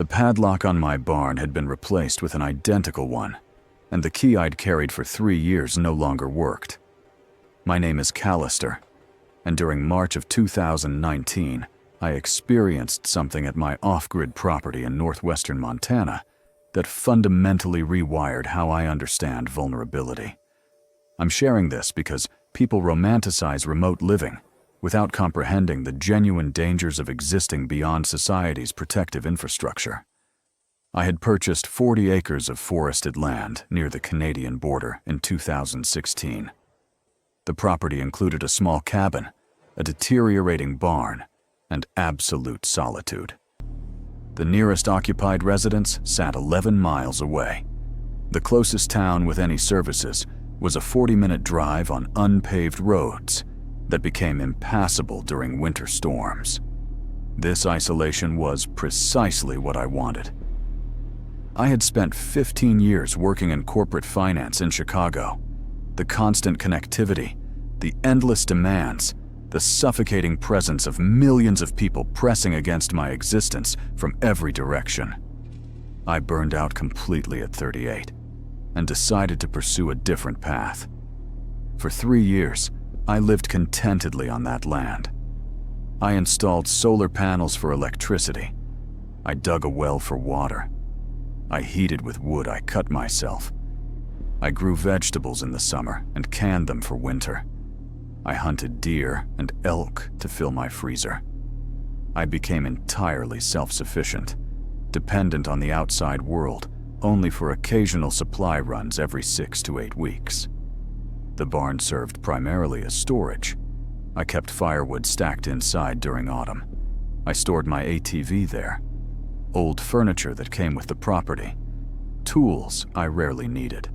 The padlock on my barn had been replaced with an identical one, and the key I'd carried for 3 years no longer worked. My name is Callister, and during March of 2019, I experienced something at my off-grid property in northwestern Montana that fundamentally rewired how I understand vulnerability. I'm sharing this because people romanticize remote living without comprehending the genuine dangers of existing beyond society's protective infrastructure. I had purchased 40 acres of forested land near the Canadian border in 2016. The property included a small cabin, a deteriorating barn, and absolute solitude. The nearest occupied residence sat 11 miles away. The closest town with any services was a 40-minute drive on unpaved roads that became impassable during winter storms. This isolation was precisely what I wanted. I had spent 15 years working in corporate finance in Chicago. The constant connectivity, the endless demands, the suffocating presence of millions of people pressing against my existence from every direction. I burned out completely at 38 and decided to pursue a different path. For 3 years, I lived contentedly on that land. I installed solar panels for electricity. I dug a well for water. I heated with wood I cut myself. I grew vegetables in the summer and canned them for winter. I hunted deer and elk to fill my freezer. I became entirely self-sufficient, dependent on the outside world only for occasional supply runs every 6 to 8 weeks. The barn served primarily as storage. I kept firewood stacked inside during autumn. I stored my ATV there, old furniture that came with the property, tools I rarely needed.